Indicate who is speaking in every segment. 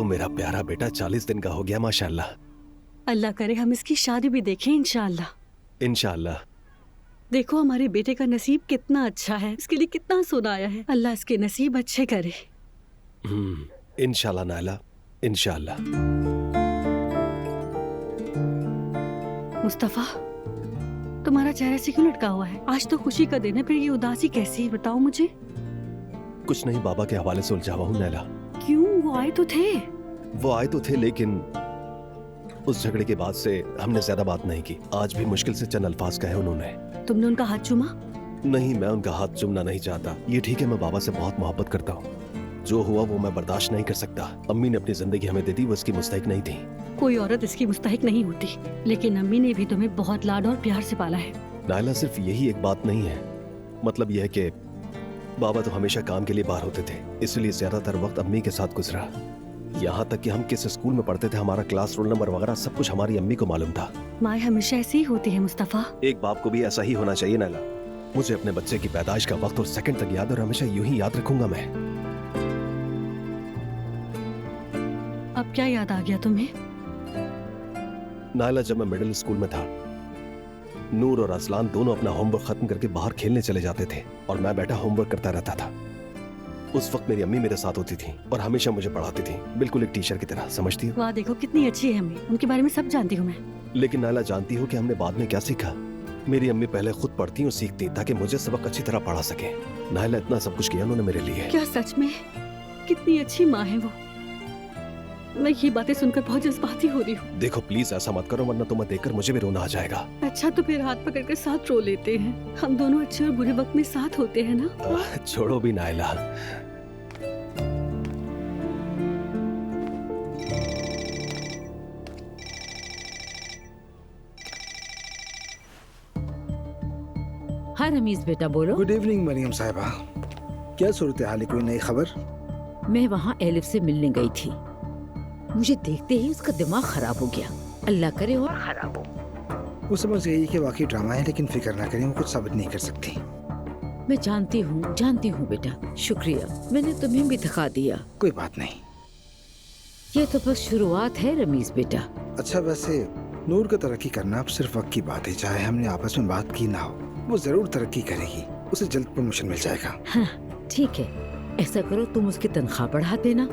Speaker 1: देखो मेरा प्यारा बेटा 40 दिन का हो गया माशाल्लाह।
Speaker 2: अल्लाह करे हम इसकी शादी भी देखें इंशाअल्लाह।
Speaker 1: इंशाअल्लाह।
Speaker 2: देखो हमारे बेटे का नसीब कितना अच्छा है, इसके लिए कितना सोना आया है। अल्लाह इसके नसीब अच्छे करे।
Speaker 1: इंशाअल्लाह नायला, इंशाअल्लाह।
Speaker 2: मुस्तफा, तुम्हारा चेहरा से क्यों लटका हुआ है? आज तो खुशी का दिन है, फिर ये उदासी कैसी है बताओ मुझे।
Speaker 1: कुछ नहीं, बाबा के हवाले से उलझा हुआ हूँ नायला।
Speaker 2: क्यों? वो आए तो थे।
Speaker 1: वो आए तो थे, लेकिन उस झगड़े के बाद से हमने ज्यादा बात नहीं की। आज भी मुश्किल से चंद अल्फाज कहे उन्होंने।
Speaker 2: तुमने उनका हाथ चूमा?
Speaker 1: नहीं, मैं उनका हाथ चूमना नहीं चाहता। ये ठीक है, मैं बाबा से बहुत मोहब्बत करता हूँ। जो हुआ वो मैं बर्दाश्त नहीं कर सकता। अम्मी ने अपनी जिंदगी हमें दे दी, वो इसकी मुस्तहिक नहीं थी।
Speaker 2: कोई औरत इसकी मुस्तहिक नहीं होती, लेकिन अम्मी ने भी तुम्हें बहुत लाड और प्यार से पाला है।
Speaker 1: नायला, सिर्फ यही एक बात नहीं है। मतलब यह है कि बाबा तो हमेशा काम के लिए बाहर होते थे, इसलिए ज्यादातर वक्त अम्मी के साथ गुजरा। यहाँ तक कि हम किस स्कूल में पढ़ते थे, हमारा क्लास, रोल नंबर वगैरह सब कुछ हमारी अम्मी को मालूम था।
Speaker 2: माँ हमेशा ऐसी ही होती है मुस्तफा।
Speaker 1: एक बाप को भी ऐसा ही होना चाहिए नायला। मुझे अपने बच्चे की पैदाइश का वक्त और सेकंड तक याद है, और हमेशा यूं ही याद रखूंगा मैं।
Speaker 2: अब क्या याद आ गया तुम्हें?
Speaker 1: नायला, जब मैं मिडिल स्कूल में था, नूर और असलान दोनों अपना होमवर्क खत्म करके बाहर खेलने चले जाते थे और मैं बैठा होमवर्क करता रहता था। उस वक्त मेरी अम्मी मेरे साथ होती थी और हमेशा मुझे पढ़ाती थी, बिल्कुल एक टीचर की तरह, समझती हो?
Speaker 2: वाह, देखो कितनी अच्छी है अम्मी, उनके बारे में सब जानती हूँ मैं।
Speaker 1: लेकिन नायला, जानती हो कि हमने बाद में क्या सीखा? मेरी अम्मी पहले खुद पढ़ती और सीखती ताकि मुझे सबक अच्छी तरह पढ़ा सके। नायला, इतना सब कुछ किया उन्होंने मेरे लिए।
Speaker 2: क्या सच में? कितनी अच्छी माँ है वो। मैं ये बातें सुनकर बहुत जज्बाती हो रही हूँ।
Speaker 1: देखो प्लीज ऐसा मत करो, वरना तुम्हें देखकर मुझे भी रोना आ जाएगा।
Speaker 2: अच्छा तो फिर हाथ पकड़कर साथ रो लेते हैं। हम दोनों अच्छे और बुरे वक्त में साथ होते हैं ना।
Speaker 1: छोड़ो भी नायला।
Speaker 3: हाँ रमीज बेटा, बोलो।
Speaker 4: गुड इवनिंग मरियम साहिबा, क्या सूरत हाल है? कोई नई खबर?
Speaker 3: मैं वहाँ एलिफ से मिलने गई थी, मुझे देखते ही उसका दिमाग खराब हो गया। अल्लाह करे और खराब हो।
Speaker 4: वो समझ गई कि वाकई ड्रामा है, लेकिन फिक्र ना करें, वो कुछ साबित नहीं कर सकती।
Speaker 3: मैं जानती हूँ बेटा, शुक्रिया, मैंने तुम्हें भी थका दिया।
Speaker 4: कोई बात नहीं,
Speaker 3: ये तो बस शुरुआत है रमीज बेटा।
Speaker 4: अच्छा वैसे नूर का तरक्की करना अब सिर्फ वक्त की बात है। चाहे हमने आपस में बात की ना हो, वो जरूर तरक्की करेगी, उसे जल्द प्रमोशन मिल जाएगा।
Speaker 3: हाँ ठीक है, ऐसा करो तुम उसकी तनख्वाह बढ़ा देना,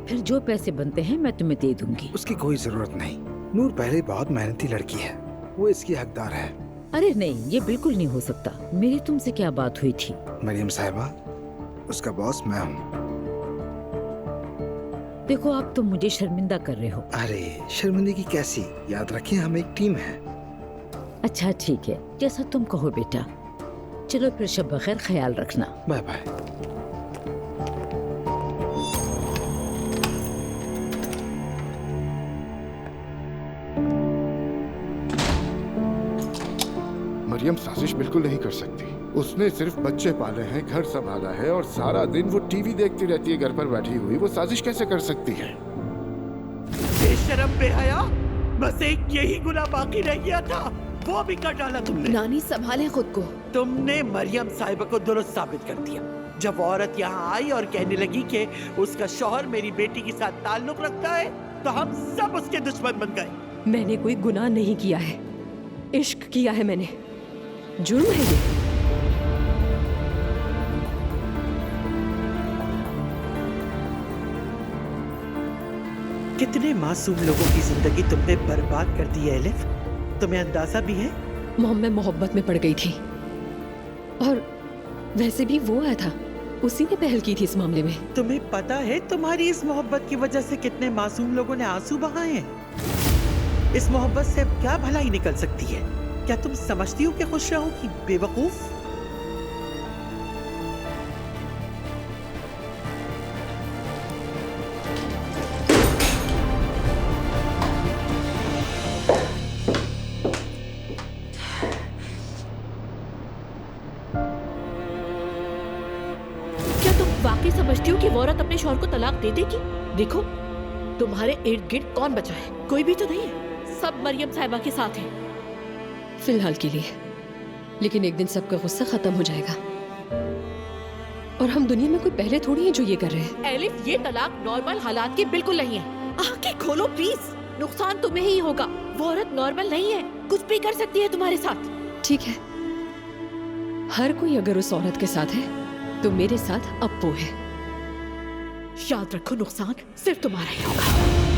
Speaker 3: फिर जो पैसे बनते हैं मैं तुम्हें दे दूंगी।
Speaker 4: उसकी कोई जरूरत नहीं, नूर पहले बहुत मेहनती लड़की है, वो इसकी हकदार है।
Speaker 3: अरे नहीं, ये बिल्कुल नहीं हो सकता। मेरी तुमसे क्या बात हुई थी?
Speaker 4: मरियम साहिबा, उसका बॉस मैं हूँ।
Speaker 3: देखो आप तो मुझे शर्मिंदा कर रहे हो।
Speaker 4: अरे शर्मिंदगी कैसी, याद रखें हम एक टीम है।
Speaker 3: अच्छा ठीक है, जैसा तुम कहो बेटा। चलो फिर शब बखैर, ख्याल रखना।
Speaker 4: Bye bye.
Speaker 5: मरियम साजिश बिल्कुल नहीं कर सकती। उसने सिर्फ बच्चे पाले हैं, घर संभाला है और सारा दिन वो टीवी देखती रहती है घर पर बैठी हुई। वो साजिश कैसे कर सकती है?
Speaker 6: बेशरम बेहया, बस एक यही गुनाह बाकी रह गया था, वो भी कर डाला तुमने।
Speaker 7: नानी संभाले खुद को।
Speaker 6: तुमने मरियम साहिबा को दुरुस्त साबित कर दिया। जब औरत यहाँ आई और कहने लगी कि उसका शौहर मेरी बेटी के साथ ताल्लुक रखता है, तो हम सब उसके दुश्मन बन गए।
Speaker 7: मैंने कोई गुनाह नहीं किया है, इश्क किया है मैंने। जुर्म है ये।
Speaker 6: कितने मासूम लोगों की जिंदगी तुमने बर्बाद कर दी है एलिफ, तुम्हें अंदाजा भी है?
Speaker 7: मोम में मोहब्बत में पड़ गई थी, और वैसे भी वो आया था, उसी ने पहल की थी इस मामले में।
Speaker 6: तुम्हें पता है तुम्हारी इस मोहब्बत की वजह से कितने मासूम लोगों ने आंसू बहाए हैं? इस मोहब्बत से अब क्या भलाई निकल सकती है? क्या तुम समझती हो कि खुश रहो कि बेवकूफ?
Speaker 7: क्या तुम वाकई समझती हो कि वो औरत अपने शौहर को तलाक दे देगी? देखो तुम्हारे इर्द गिर्द कौन बचा है? कोई भी तो नहीं है, सब मरियम साहिबा के साथ है फिलहाल के लिए। लेकिन एक दिन सबका गुस्सा खत्म हो जाएगा, और हम दुनिया में कोई पहले थोड़ी हैं जो ये कर रहे हैं। एलिफ, ये तलाक नॉर्मल हालात की बिल्कुल नहीं है। आंखें खोलो प्लीज। नुकसान तुम्हें ही होगा। वो औरत नॉर्मल नहीं है, कुछ भी कर सकती है तुम्हारे साथ।
Speaker 8: ठीक है, हर कोई अगर उस औरत के साथ है तो मेरे साथ अब वो है।
Speaker 7: याद रखो, नुकसान सिर्फ तुम्हारा ही होगा।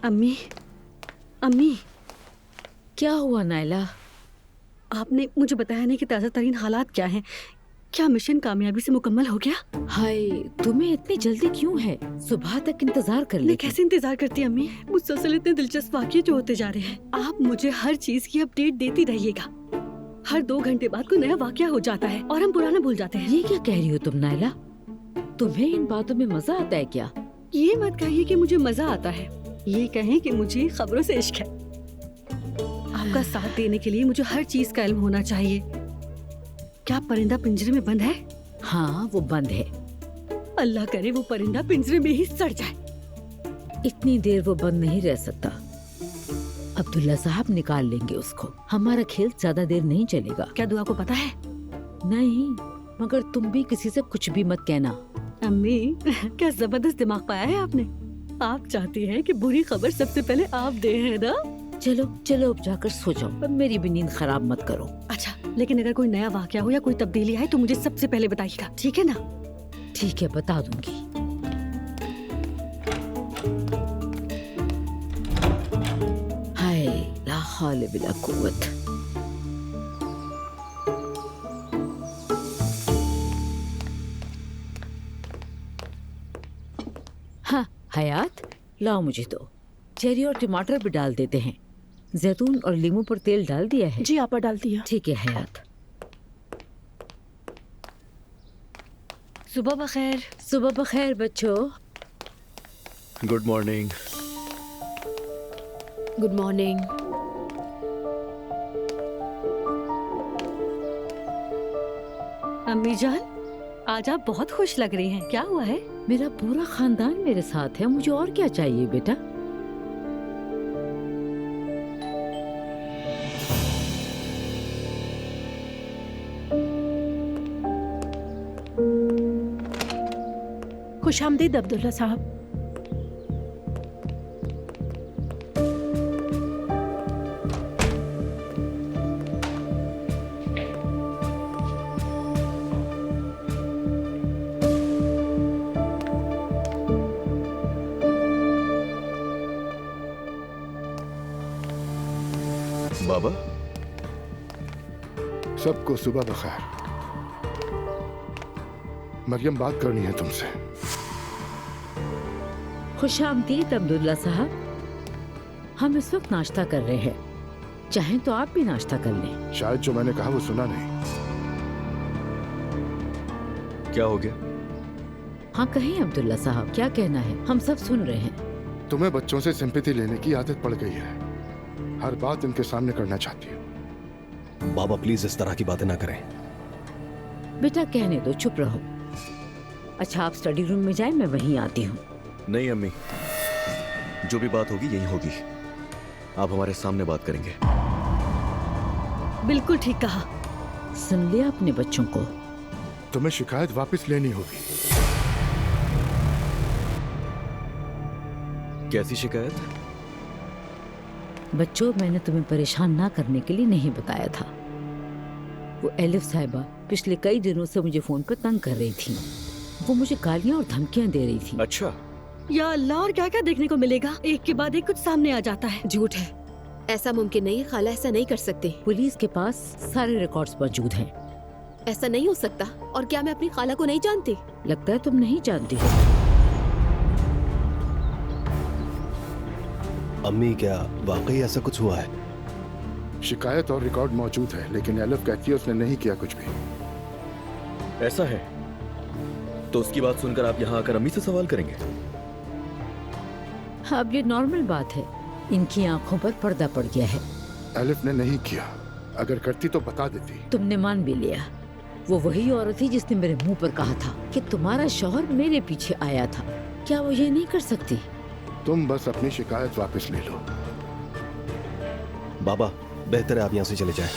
Speaker 2: अम्मी, अम्मी,
Speaker 3: क्या हुआ नायला?
Speaker 2: आपने मुझे बताया नहीं कि ताज़ा तरीन हालात क्या हैं। क्या मिशन कामयाबी से मुकम्मल हो गया?
Speaker 3: हाय, तुम्हें इतनी जल्दी क्यों है? सुबह तक इंतजार कर
Speaker 2: मैं
Speaker 3: लेती।
Speaker 2: कैसे इंतजार करती अम्मी? मुसलसल इतने दिलचस्प वाक़ये जो होते जा रहे हैं। आप मुझे हर चीज की अपडेट देती रहिएगा। हर 2 घंटे बाद कोई नया वाक़या हो जाता है और हम पुराना भूल जाते हैं।
Speaker 3: ये क्या कह रही हो तुम नायला? तुम्हें इन बातों में मजा आता है क्या?
Speaker 2: ये मत कहिए कि मुझे मजा आता है, ये कहें कि मुझे खबरों से इश्क है। आपका साथ देने के लिए मुझे हर चीज का इल्म होना चाहिए। क्या परिंदा पिंजरे में बंद है?
Speaker 3: हाँ, वो बंद है।
Speaker 2: अल्लाह करे वो परिंदा पिंजरे में ही सड़ जाए।
Speaker 3: इतनी देर वो बंद नहीं रह सकता। अब्दुल्ला साहब निकाल लेंगे उसको। हमारा खेल ज्यादा देर नहीं चलेगा।
Speaker 2: क्या दुआ को पता है?
Speaker 3: नहीं, मगर तुम भी किसी से कुछ भी मत कहना।
Speaker 2: अम्मी, क्या जबरदस्त दिमाग पाया है आपने। आप चाहती हैं कि बुरी खबर सबसे पहले आप दे, है ना?
Speaker 3: चलो चलो, अब जाकर सो जाओ। अब मेरी भी नींद खराब मत करो।
Speaker 2: अच्छा, लेकिन अगर कोई नया वाकया हो या कोई तब्दीली आए तो मुझे सबसे पहले बताइएगा, ठीक है ना?
Speaker 3: ठीक है, बता दूंगी। हाय, ला हौल बिला कुव्वत। हाँ हयात, लाओ मुझे तो। चेरी और टमाटर भी डाल देते हैं। जैतून और लीमू पर तेल डाल दिया है?
Speaker 7: जी, आपा डाल दिया।
Speaker 3: ठीक है हयात।
Speaker 2: सुबह बखैर।
Speaker 3: सुबह बखैर बच्चों।
Speaker 9: Good morning.
Speaker 7: Good morning.
Speaker 2: अम्मी जान, आज आप बहुत खुश लग रही हैं। क्या हुआ है?
Speaker 3: मेरा पूरा खानदान मेरे साथ है, मुझे और क्या चाहिए बेटा?
Speaker 7: खुशामदीद अब्दुल्ला साहब।
Speaker 9: बाबा,
Speaker 5: सबको सुबह बखैर। मरियम, बात करनी है तुमसे।
Speaker 3: खुशामदीद अब्दुल्ला साहब। हम इस वक्त नाश्ता कर रहे हैं, चाहें तो आप भी नाश्ता कर लें।
Speaker 5: शायद जो मैंने कहा वो सुना नहीं।
Speaker 9: क्या हो गया?
Speaker 3: हाँ कहें अब्दुल्ला साहब, क्या कहना है? हम सब सुन रहे हैं।
Speaker 5: तुम्हें बच्चों से सिंपैथी लेने की आदत पड़ गई है। हर बात इनके सामने करना चाहती हो।
Speaker 1: बाबा प्लीज इस तरह की बातें ना करें।
Speaker 3: बेटा कहने दो, चुप रहो। अच्छा, आप स्टडी रूम में जाएं, मैं वहीं आती हूँ।
Speaker 9: नहीं अम्मी, जो भी बात होगी यही होगी। आप हमारे सामने बात करेंगे।
Speaker 2: बिल्कुल ठीक कहा।
Speaker 3: सुन लिया अपने बच्चों को।
Speaker 5: तुम्हें शिकायत वापस लेनी होगी।
Speaker 9: कैसी शिकायत?
Speaker 3: बच्चों, मैंने तुम्हें परेशान ना करने के लिए नहीं बताया था। वो एलिफ साहिबा पिछले कई दिनों से मुझे फोन पर तंग कर रही थी। वो मुझे गालियां और धमकियां दे रही थी।
Speaker 9: अच्छा।
Speaker 2: या अल्लाह, और क्या क्या देखने को मिलेगा। एक के बाद एक कुछ सामने आ जाता है।
Speaker 8: झूठ है, ऐसा मुमकिन नहीं है। खाला ऐसा नहीं कर सकते।
Speaker 3: पुलिस के पास सारे रिकॉर्ड्स मौजूद हैं।
Speaker 8: ऐसा नहीं हो सकता। और क्या मैं अपनी खाला को नहीं जानती?
Speaker 3: लगता है तुम नहीं जानती हो।
Speaker 1: अम्मी क्या वाकई ऐसा कुछ हुआ है?
Speaker 5: शिकायत और रिकॉर्ड मौजूद है, लेकिन एलिफ कहती है उसने नहीं किया कुछ भी।
Speaker 9: ऐसा है तो उसकी बात सुनकर आप यहाँ आकर अम्मी से सवाल करेंगे?
Speaker 3: अब ये नॉर्मल बात है, इनकी आंखों पर पर्दा पड़ गया है।
Speaker 5: एलिफ ने नहीं किया, अगर करती तो बता देती।
Speaker 3: तुमने मान भी लिया। वो वही औरत थी जिसने मेरे मुंह पर कहा था कि तुम्हारा शौहर मेरे पीछे आया था। क्या वो ये नहीं कर सकती?
Speaker 5: तुम बस अपनी शिकायत वापस ले लो।
Speaker 1: बाबा बेहतर है आप यहाँ से चले जाएं।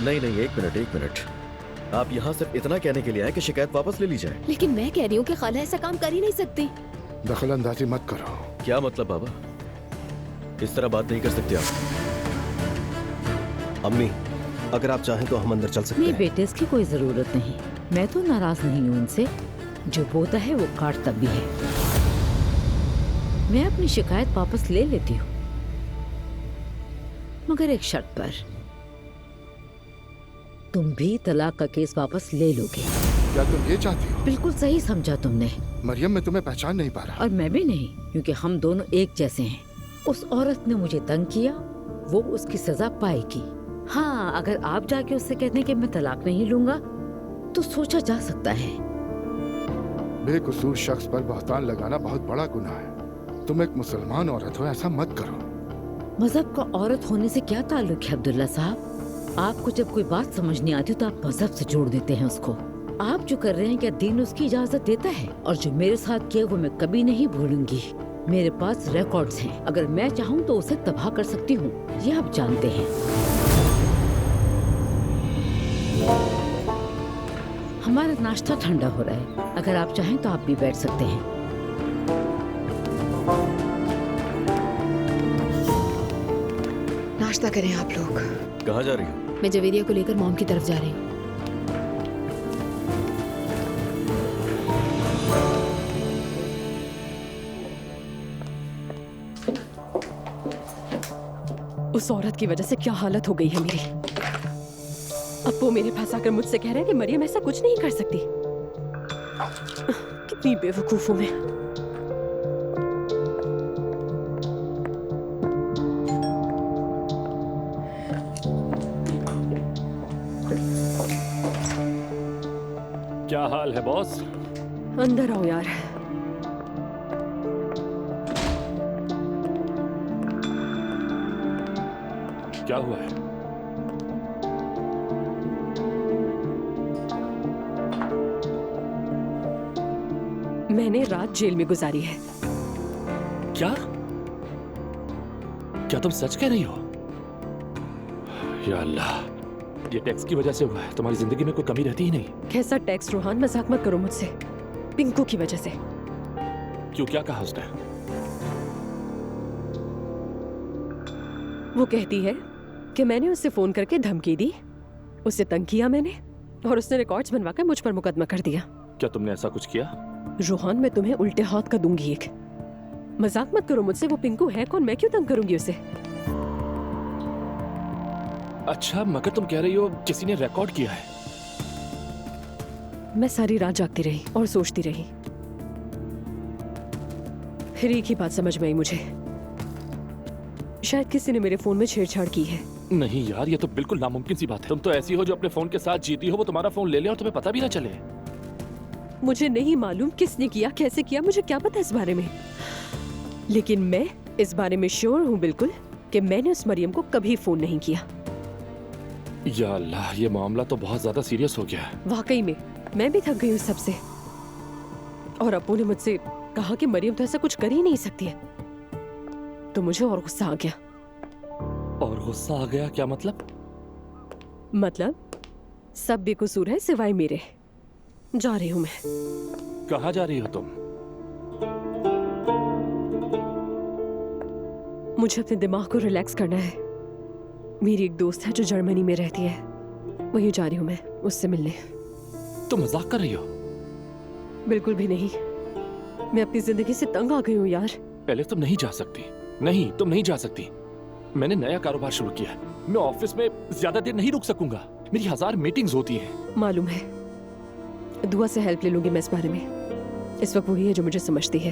Speaker 9: नहीं नहीं, एक मिनट। आप यहाँ सिर्फ इतना कहने के लिए आए कि शिकायत वापस ले ली जाए?
Speaker 8: लेकिन मैं कह रही हूँ कि खाला ऐसा काम कर ही नहीं सकती।
Speaker 5: दखल अंदाजी मत करो।
Speaker 9: क्या मतलब बाबा? इस तरह बात नहीं कर सकते आप।
Speaker 1: अम्मी अगर आप चाहें तो हम अंदर चल सकते
Speaker 3: नहीं
Speaker 1: हैं।
Speaker 3: बेटे, इसकी कोई जरूरत नहीं। मैं तो नाराज नहीं हूँ उनसे। जो बोता है वो काटता भी है। मैं अपनी शिकायत वापस ले लेती हूँ, मगर एक शर्त पर। तुम भी तलाक का केस वापस ले लोगे।
Speaker 5: क्या तुम ये चाहती हो?
Speaker 3: बिल्कुल सही समझा तुमने।
Speaker 5: मरियम, मैं तुम्हें पहचान नहीं पा रहा।
Speaker 3: और मैं भी नहीं, क्योंकि हम दोनों एक जैसे हैं। उस औरत ने मुझे तंग किया, वो उसकी सजा पाएगी। हाँ, अगर आप जाके उससे कहते हैं कि मैं तलाक नहीं लूंगा तो सोचा जा सकता है।
Speaker 5: बेकसूर शख्स पर बहतान लगाना बहुत बड़ा गुनाह है। तुम एक मुसलमान औरत हो, ऐसा मत करो।
Speaker 3: मजहब का औरत होने से क्या ताल्लुक है अब्दुल्ला साहब? आपको जब कोई बात समझ नहीं आती तो आप मजहब से जोड़ देते हैं उसको। आप जो कर रहे हैं क्या दीन उसकी इजाजत देता है? और जो मेरे साथ किया वो मैं कभी नहीं भूलूंगी। मेरे पास रिकॉर्ड्स हैं, अगर मैं चाहूँ तो उसे तबाह कर सकती हूँ, ये आप जानते हैं। हमारा नाश्ता ठंडा हो रहा है, अगर आप चाहें तो आप भी बैठ सकते हैं।
Speaker 8: नाश्ता करें आप लोग।
Speaker 9: कहाँ जा रही हो?
Speaker 8: मैं जवेरिया को लेकर मॉम की तरफ जा रही हूँ।
Speaker 7: उस औरत की वजह से क्या हालत हो गई है मेरी। अब वो मेरे पास आकर मुझसे कह रहा है कि मरियम ऐसा कुछ नहीं कर सकती। कितनी बेवकूफ हूं मैं।
Speaker 10: क्या हाल है बॉस?
Speaker 7: अंदर आओ यार।
Speaker 10: क्या हुआ है?
Speaker 7: मैंने रात जेल में गुजारी है।
Speaker 10: क्या? क्या तुम सच कह रही हो? या अल्लाह, ये टैक्स की वजह से हुआ है। तुम्हारी जिंदगी में कोई कमी रहती ही नहीं।
Speaker 7: कैसा टैक्स रोहान? मजाक मत करो मुझसे। पिंकू की वजह से।
Speaker 10: क्यों, क्या कहा उसने?
Speaker 7: वो कहती है कि मैंने उससे फोन करके धमकी दी, उससे तंग किया मैंने, और उसने रिकॉर्ड्स बनवाकर मुझ पर मुकदमा कर दिया।
Speaker 10: क्या तुमने ऐसा कुछ किया?
Speaker 7: रोहान, मैं तुम्हें उल्टे हाथ का दूंगी एक। मजाक मत करो मुझसे। वो पिंकू है कौन? मैं क्यों तंग करूंगी उसे?
Speaker 10: अच्छा, मगर तुम कह रही हो किसी ने रिकॉर्ड किया है?
Speaker 7: मैं सारी रात जागती रही और सोचती रही। फिर एक ही बात समझ में आई मुझे, शायद किसी ने मेरे फोन में छेड़छाड़ की है।
Speaker 10: नहीं यार, ये तो बिल्कुल नामुमकिन सी बात है। तुम तो ऐसी हो जो अपने फोन के साथ जीती हो, वो तुम्हारा फोन ले ले और तुम्हें पता भी ना चले।
Speaker 7: मुझे नहीं मालूम किसने किया, कैसे किया, मुझे क्या पता इस बारे में। लेकिन मैं इस बारे में श्योर हूँ बिल्कुल कि मैंने उस मरियम को कभी फोन नहीं किया।
Speaker 10: या अल्लाह, ये मामला तो बहुत ज्यादा सीरियस हो गया है।
Speaker 7: वाकई में मैं भी थक गई हूँ सबसे। और अप्पू ने मुझसे कहा कि मरियम तो ऐसा कुछ कर ही नहीं सकती है, तो मुझे और गुस्सा आ गया।
Speaker 10: और गुस्सा आ गया? क्या मतलब?
Speaker 7: मतलब सब बेकसूर है सिवाय मेरे। जा रही हूँ मैं।
Speaker 10: कहाँ जा रही हो तुम?
Speaker 7: मुझे अपने दिमाग को रिलैक्स करना है। मेरी एक दोस्त है जो जर्मनी में रहती है, वहीं जा रही हूँ मैं उससे मिलने।
Speaker 10: तुम मजाक कर रही हो?
Speaker 7: बिल्कुल भी नहीं। मैं अपनी जिंदगी से तंग आ गई हूँ यार।
Speaker 10: पहले तुम नहीं जा सकती। नहीं, तुम नहीं जा सकती। मैंने नया कारोबार शुरू किया है। मैं ऑफिस में ज्यादा देर नहीं रुक सकूंगा। मेरी 1000 मीटिंग्स होती हैं।
Speaker 7: मालूम है। दुआ से हेल्प ले लूंगी मैं इस बारे में। इस वक्त वही है जो मुझे समझती है।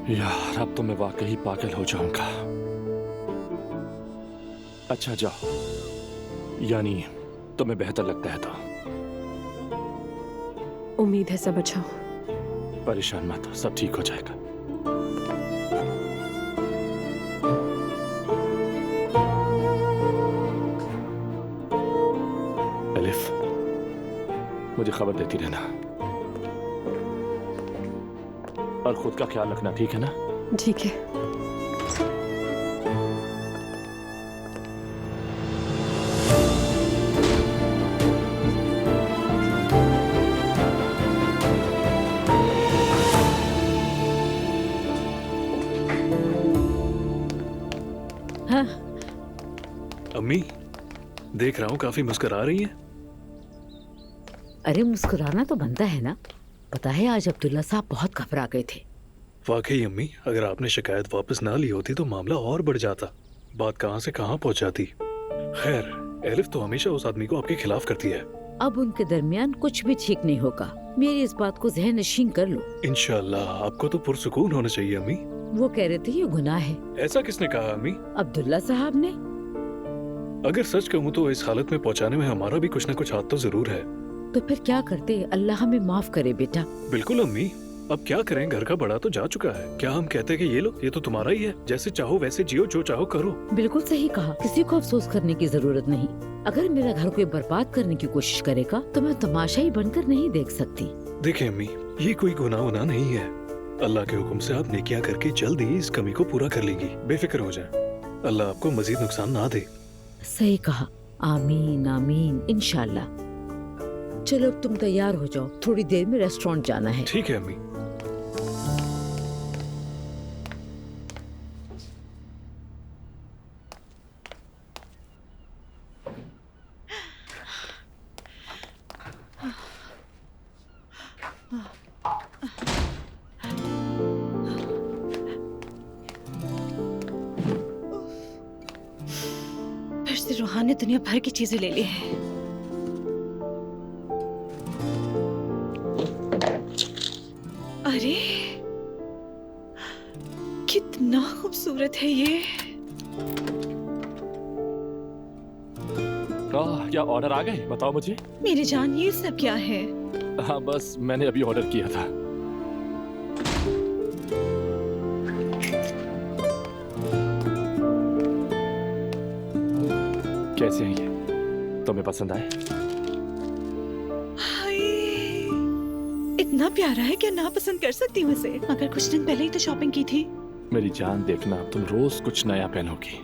Speaker 10: यार अब तो मैं वाकई पागल हो जाऊंगा। अच्छा जाओ, यानी तुम्हें बेहतर लगता है तो।
Speaker 8: उम्मीद है सब अच्छा हो।
Speaker 10: परेशान मत हो, सब ठीक हो जाएगा। एलिफ, मुझे खबर देती रहना और खुद का ख्याल रखना, ठीक है ना?
Speaker 8: ठीक है।
Speaker 3: हाँ,
Speaker 11: अम्मी, देख रहा हूँ काफी मुस्कुरा रही हैं।
Speaker 3: अरे मुस्कुराना तो बनता है ना। पता है आज अब्दुल्ला साहब बहुत घबरा गए थे।
Speaker 11: वाकई अम्मी, अगर आपने शिकायत वापस ना ली होती तो मामला और बढ़ जाता। बात कहाँ से कहाँ पहुँच जाती। खैर, एलिफ तो हमेशा उस आदमी को आपके खिलाफ करती है।
Speaker 3: अब उनके दरमियान कुछ भी ठीक नहीं होगा। मेरी इस बात को ज़हन नशीन कर लो।
Speaker 11: इंशाल्लाह, आपको तो पुरसुकून होना चाहिए अम्मी।
Speaker 3: वो कह रहे थे ये गुनाह है।
Speaker 11: ऐसा किसने कहा अम्मी?
Speaker 3: अब्दुल्ला साहब ने।
Speaker 11: अगर सच कहूँ तो इस हालत में पहुँचाने में हमारा भी कुछ न कुछ हाथ तो जरूर है।
Speaker 3: तो फिर क्या करते? अल्लाह हमें माफ करे बेटा।
Speaker 11: बिल्कुल अम्मी, अब क्या करें, घर का बड़ा तो जा चुका है। क्या हम कहते कि ये लो, ये तो तुम्हारा ही है, जैसे चाहो वैसे जियो, जो चाहो करो।
Speaker 3: बिल्कुल सही कहा, किसी को अफसोस करने की जरूरत नहीं। अगर मेरा घर कोई बर्बाद करने की कोशिश करेगा तो मैं तमाशाई बनकर नहीं देख सकती।
Speaker 11: देखें अम्मी, ये कोई गुनाह वुनाह नहीं है। अल्लाह के हुक्म से आप नेकियां करके जल्द ही इस कमी को पूरा कर लेंगी। बेफिक्र हो जाए, अल्लाह आपको मजीद नुकसान ना दे।
Speaker 3: सही कहा, आमीन आमीन इंशाल्लाह। चलो अब तुम तैयार हो जाओ, थोड़ी देर में रेस्टोरेंट जाना है।
Speaker 11: ठीक है अम्मी।
Speaker 2: फिर से रूहान ने दुनिया भर की चीजें ले ली हैं। अरे कितना खूबसूरत है ये।
Speaker 10: क्या ऑर्डर आ गए? बताओ मुझे।
Speaker 2: मेरी जान, ये सब क्या है?
Speaker 10: हाँ बस मैंने अभी ऑर्डर किया था। कैसे हैं ये? तुम्हें पसंद आए?
Speaker 2: हाय, इतना प्यारा है, क्या ना पसंद कर सकती हूँ इसे? मगर कुछ दिन पहले ही तो शॉपिंग की थी।
Speaker 10: मेरी जान देखना, तुम रोज कुछ नया पहनोगी।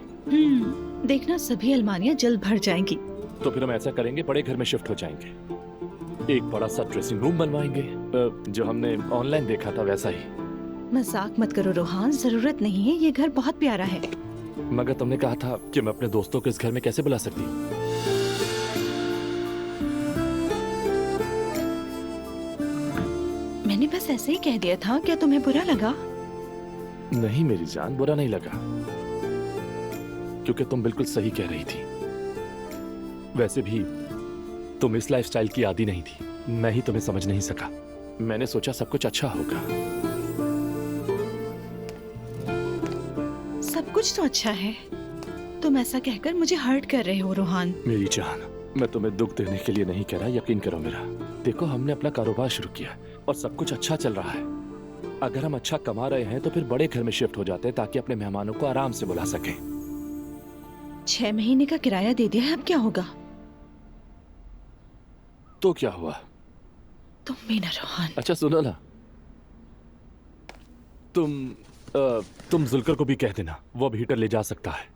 Speaker 2: देखना सभी अलमारियाँ जल्द भर जाएंगी।
Speaker 10: तो फिर हम ऐसा करेंगे, बड़े घर में शिफ्ट हो जाएंगे। एक बड़ा सा ड्रेसिंग रूम बनवाएंगे, जो हमने ऑनलाइन देखा था वैसा ही।
Speaker 2: मजाक मत करो रोहान, जरूरत नहीं है, ये घर बहुत प्यारा है।
Speaker 10: मगर तुमने कहा था कि मैं अपने दोस्तों को इस घर में कैसे बुला सकती हूँ?
Speaker 2: मैंने बस ऐसे ही कह दिया था, क्या तुम्हें बुरा लगा?
Speaker 10: नहीं मेरी जान, बुरा नहीं लगा, क्योंकि तुम बिल्कुल सही कह रही थी। वैसे भी तुम इस लाइफस्टाइल की आदी नहीं थी, मैं ही तुम्हें समझ नहीं सका। मैंने सोचा सब कुछ अच्छा होगा।
Speaker 2: सब कुछ तो अच्छा है, तुम ऐसा कहकर मुझे हर्ट कर रहे हो रोहान।
Speaker 10: मेरी जान, मैं तुम्हें दुख देने के लिए नहीं कह रहा, यकीन करो मेरा। देखो हमने अपना कारोबार शुरू किया और सब कुछ अच्छा चल रहा है। अगर हम अच्छा कमा रहे हैं तो फिर बड़े घर में शिफ्ट हो जाते हैं ताकि अपने मेहमानों को आराम से बुला सकें।
Speaker 2: 6 महीने का किराया दे दिया है, अब क्या होगा?
Speaker 10: तो क्या हुआ?
Speaker 2: तुम भी ना रोहान।
Speaker 10: अच्छा सुनो ना, तुम जुल्कर को भी कह देना, वो अब हीटर ले जा सकता है।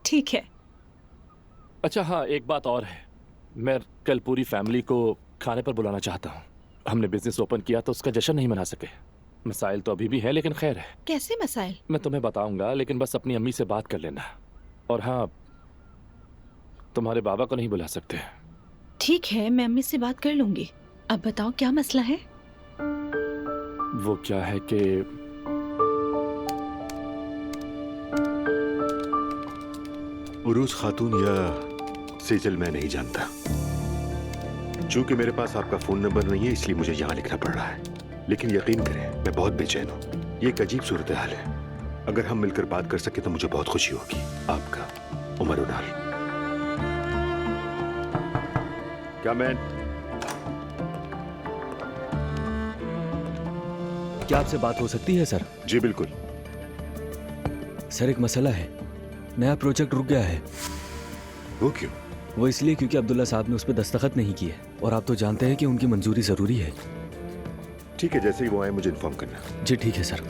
Speaker 2: ठीक है।
Speaker 10: अच्छा हाँ, एक बात और है, मैं कल पूरी फैमिली को खाने पर बुलाना चाहता हूँ। हमने बिजनेस ओपन किया तो उसका जश्न नहीं मना सके। मसाइल तो अभी भी है लेकिन खैर है।
Speaker 2: कैसे मसाइल?
Speaker 10: मैं तुम्हें बताऊंगा, लेकिन बस अपनी अम्मी से बात कर लेना। और हाँ, तुम्हारे बाबा को नहीं बुला सकते।
Speaker 2: ठीक है, मैं अम्मी से बात कर लूंगी। अब बताओ क्या मसला है?
Speaker 10: वो क्या है कि
Speaker 12: उरूज खातून या सेजल मैं नहीं जानता। चूंकि मेरे पास आपका फोन नंबर नहीं है इसलिए मुझे यहाँ लिखना पड़ रहा है। लेकिन यकीन करें मैं बहुत बेचैन हूँ। ये एक अजीब सूरत हाल है। अगर हम मिलकर बात कर सके तो मुझे बहुत खुशी होगी। आपका उमर उनाल। क्या
Speaker 13: आपसे बात हो सकती है सर?
Speaker 12: जी बिल्कुल।
Speaker 13: सर एक मसला है, नया प्रोजेक्ट रुक गया है।
Speaker 12: वो क्यों?
Speaker 13: वो इसलिए क्योंकि अब्दुल्ला साहब ने उस पर दस्तखत नहीं किए, और आप तो जानते हैं कि उनकी मंजूरी जरूरी है।
Speaker 12: ठीक है, जैसे ही वो आए मुझे इन्फॉर्म करना।
Speaker 13: जी ठीक है सर।